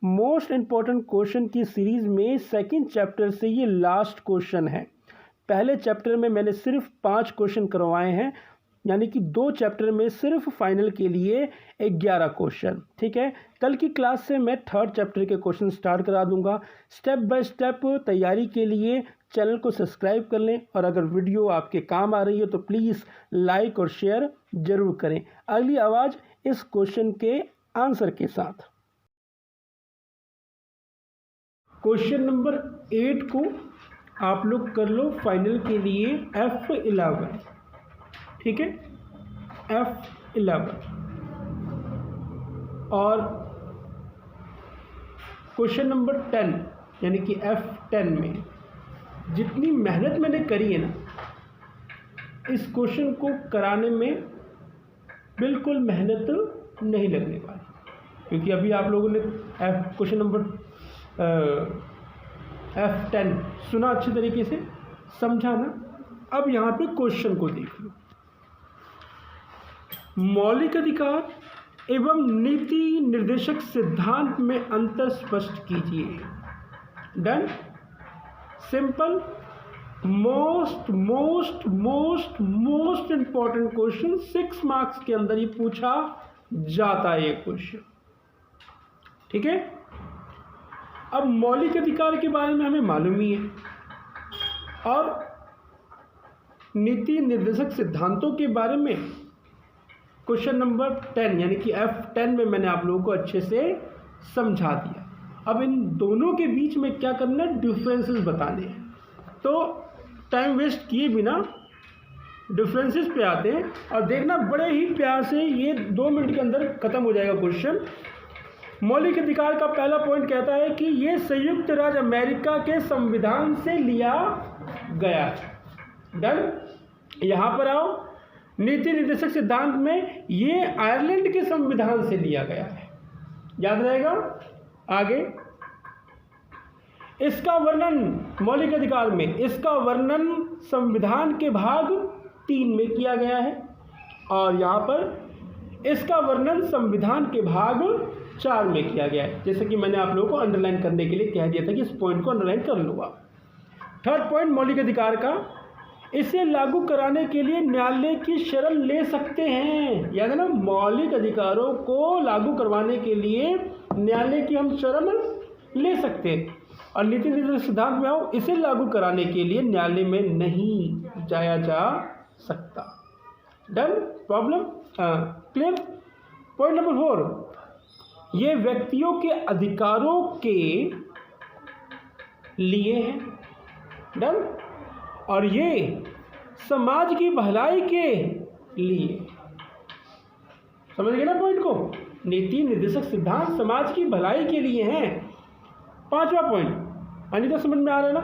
Most important question की series में second chapter से ये लास्ट क्वेश्चन है। पहले चैप्टर में मैंने सिर्फ 5 क्वेश्चन करवाए हैं, यानी कि 2 चैप्टर में सिर्फ फाइनल के लिए 11 क्वेश्चन। ठीक है, कल की क्लास से मैं 3rd चैप्टर के क्वेश्चन स्टार्ट करा दूंगा। स्टेप बाय स्टेप तैयारी के लिए चैनल को सब्सक्राइब कर लें, और अगर वीडियो आपके काम आ रही है तो प्लीज़ लाइक और शेयर ज़रूर करें। अगली आवाज़ इस क्वेश्चन के आंसर के साथ। क्वेश्चन नंबर 8 को आप लोग कर लो फाइनल के लिए F11। ठीक है, F11। और क्वेश्चन नंबर 10 यानी कि F10 में जितनी मेहनत मैंने करी है ना, इस क्वेश्चन को कराने में बिल्कुल मेहनत नहीं लगने वाली, क्योंकि अभी आप लोगों ने क्वेश्चन नंबर F10 सुना, अच्छे तरीके से समझा ना। अब यहाँ पे क्वेश्चन को देख लो। मौलिक अधिकार एवं नीति निर्देशक सिद्धांत में अंतर स्पष्ट कीजिए। Done. Simple. Most important question 6 marks के अंदर ही पूछा जाता है ये क्वेश्चन। ठीक है, अब मौलिक अधिकार के बारे में हमें मालूम ही है, और नीति निर्देशक सिद्धांतों के बारे में क्वेश्चन नंबर 10 यानी कि F10 में मैंने आप लोगों को अच्छे से समझा दिया। अब इन दोनों के बीच में क्या करना है, डिफरेंसेस बताने हैं। तो टाइम वेस्ट किए बिना डिफरेंसेस पे आते हैं, और देखना बड़े ही प्यार से, ये 2 मिनट के अंदर खत्म हो जाएगा क्वेश्चन। मौलिक अधिकार का पहला पॉइंट कहता है कि ये संयुक्त राज्य अमेरिका के संविधान से लिया गया है। डन। यहाँ पर आओ, नीति निर्देशक सिद्धांत में ये आयरलैंड के संविधान से लिया गया है, याद रहेगा। आगे, इसका वर्णन मौलिक अधिकार में, इसका वर्णन संविधान के भाग 3 में किया गया है, और यहाँ पर इसका वर्णन संविधान के भाग 4 में किया गया है। जैसे कि मैंने आप लोगों को अंडरलाइन करने के लिए कह दिया था कि इस पॉइंट को अंडरलाइन कर लो आप। 3rd पॉइंट मौलिक अधिकार का, इसे लागू कराने के लिए न्यायालय की शरण ले सकते हैं। याद है ना, मौलिक अधिकारों को लागू करवाने के लिए न्यायालय की हम शरण ले सकते हैं। और नीति निर्देशक सिद्धांत में आओ, इसे लागू कराने के लिए न्यायालय में नहीं जाया जा सकता। Done. Problem clear. Point number 4, ये व्यक्तियों के अधिकारों के लिए है। डन। और ये समाज की भलाई के लिए। समझ गए ना पॉइंट को। नीति निर्देशक सिद्धांत समाज की भलाई के लिए हैं। 5वां पॉइंट अनिता समझ में आ रहा है ना।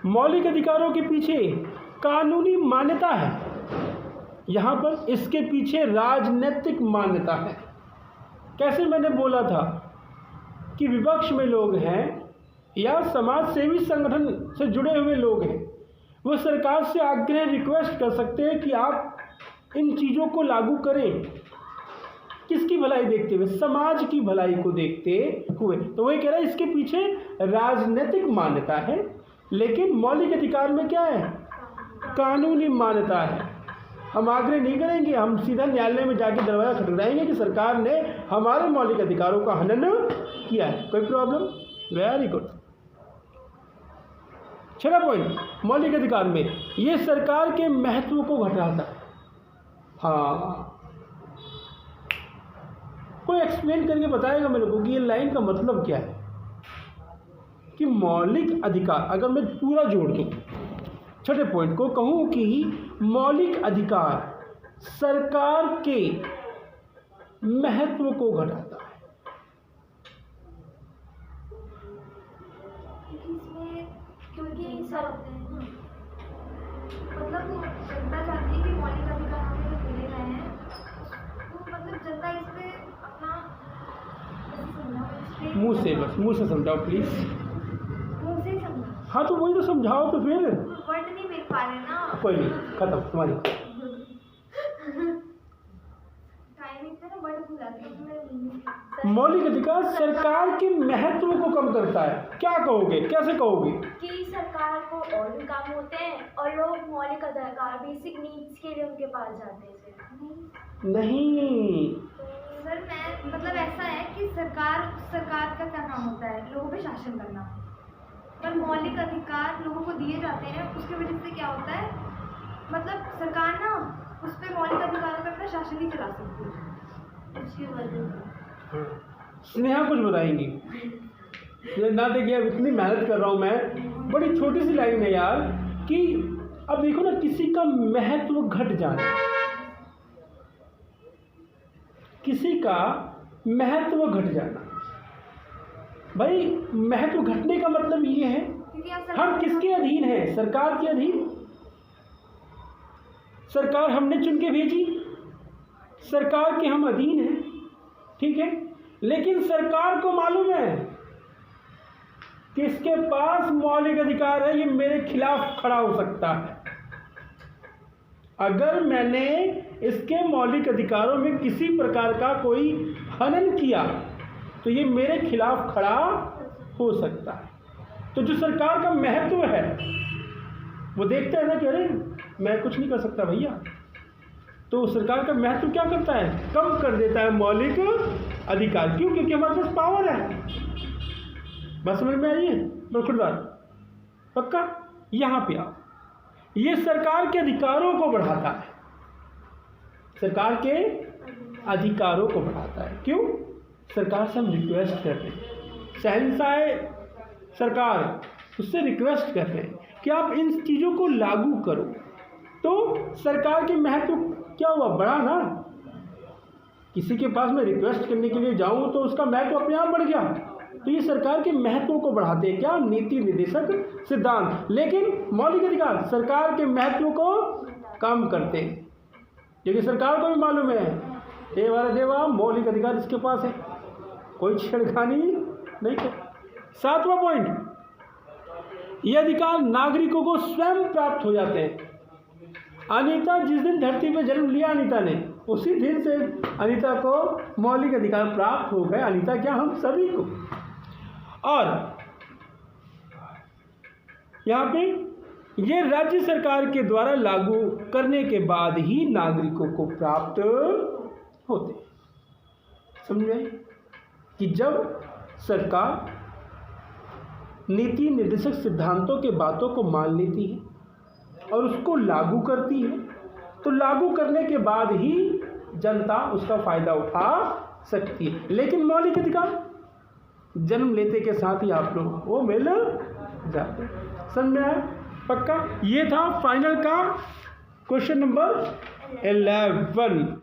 मौलिक अधिकारों के पीछे कानूनी मान्यता है, यहाँ पर इसके पीछे राजनीतिक मान्यता है। कैसे मैंने बोला था कि विपक्ष में लोग हैं या समाज सेवी संगठन से जुड़े हुए लोग हैं, वो सरकार से आग्रह रिक्वेस्ट कर सकते हैं कि आप इन चीज़ों को लागू करें। किसकी भलाई देखते हुए? समाज की भलाई को देखते हुए। तो वही कह रहा है इसके पीछे राजनीतिक मान्यता है, लेकिन मौलिक अधिकार में क्या है? कानूनी मान्यता है। हम आग्रह नहीं करेंगे, हम सीधा न्यायालय में जाके दरवाजा खटखटाएंगे कि सरकार ने हमारे मौलिक अधिकारों का हनन किया है। कोई प्रॉब्लम? Very good. 6वां पॉइंट मौलिक अधिकार में, ये सरकार के महत्व को घटाता है। हाँ, कोई एक्सप्लेन करके बताएगा मेरे को कि ये लाइन का मतलब क्या है? कि मौलिक अधिकार, अगर मैं पूरा जोड़ दूं, 6ठे पॉइंट को कहूं कि मौलिक अधिकार सरकार के महत्व को घटाता है। क्योंकि सर होते हैं ना, मतलब जनता चाहती है कि मौलिक अधिकार हमें मिले रहे हैं, तो मतलब जनता इस पे अपना मुंह से समझाओ प्लीज। मुंह से समझा। हाँ तो वही तो समझाओ तो फिर। वर्ड नहीं मिल पा रहे ना। कोई नहीं, खत्म तुम्हारी। टाइमिंग पे ना वर्ड भूल जाती है। मौलिक अधिकार सरकार के महत्व को कम करता है। क्या कहोगे, कैसे कहोगे? कि सरकार को और भी काम होते हैं और लोग मौलिक अधिकार बेसिक नीड्स के लिए उनके पास जाते हैं। नहीं सर मैं मतलब ऐसा है कि सरकार का क्या काम होता है, लोगों पे शासन करना, पर मौलिक अधिकार लोगों को दिए जाते हैं, उसके वजह से क्या होता है, मतलब सरकार ना उस पर मौलिक अधिकारों पर अपना शासन नहीं चला सकती उसकी वजह से। स्नेहा कुछ बताएंगी? ये ना देखिए, अब इतनी मेहनत कर रहा हूँ मैं, बड़ी छोटी सी लाइन है यार कि अब देखो ना, किसी का महत्व घट जाना, किसी का महत्व घट जाना। भाई महत्व घटने का मतलब ये है हम किसके अधीन हैं? सरकार के अधीन। सरकार हमने चुन के भेजी, सरकार के हम अधीन हैं, ठीक है। लेकिन सरकार को मालूम है कि इसके पास मौलिक अधिकार है, ये मेरे खिलाफ खड़ा हो सकता है। अगर मैंने इसके मौलिक अधिकारों में किसी प्रकार का कोई हनन किया तो ये मेरे खिलाफ खड़ा हो सकता है। तो जो सरकार का महत्व है वो देखता है ना कि अरे मैं कुछ नहीं कर सकता भैया, तो सरकार का महत्व क्या करता है, कम कर देता है मौलिक अधिकार। क्यों? क्योंकि हमारे पास पावर है। बस समझ में आई है? बरखुरदार पक्का? यहाँ पे आओ, ये सरकार के अधिकारों को बढ़ाता है, सरकार के अधिकारों को बढ़ाता है। क्यों? सरकार से हम रिक्वेस्ट करते हैं, शहंशाह सरकार उससे रिक्वेस्ट करते हैं कि आप इन चीज़ों को लागू करो, तो सरकार के महत्व क्या हुआ, बढ़ा ना। किसी के पास मैं रिक्वेस्ट करने के लिए जाऊं तो उसका महत्व अपने आप बढ़ गया। तो ये सरकार के महत्व को बढ़ाते हैं, क्या? नीति निर्देशक सिद्धांत। लेकिन मौलिक अधिकार सरकार के महत्व को कम करते हैं, क्योंकि सरकार को भी मालूम है देवा मौलिक अधिकार इसके पास है, कोई छेड़खानी नहीं कर। 7वां पॉइंट, ये अधिकार नागरिकों को स्वयं प्राप्त हो जाते हैं। अनीता जिस दिन धरती पर जन्म लिया अनीता ने, उसी दिन से अनीता को मौलिक अधिकार प्राप्त हो गए। अनीता क्या, हम सभी को। और यहाँ पे ये राज्य सरकार के द्वारा लागू करने के बाद ही नागरिकों को प्राप्त होते। समझ आए कि जब सरकार नीति निर्देशक सिद्धांतों के बातों को मान लेती है और उसको लागू करती है, तो लागू करने के बाद ही जनता उसका फायदा उठा सकती है। लेकिन मौलिक अधिकार जन्म लेते के साथ ही आप लोग वो मिल जाते। समझ में आया? पक्का? ये था फाइनल का क्वेश्चन नंबर 11।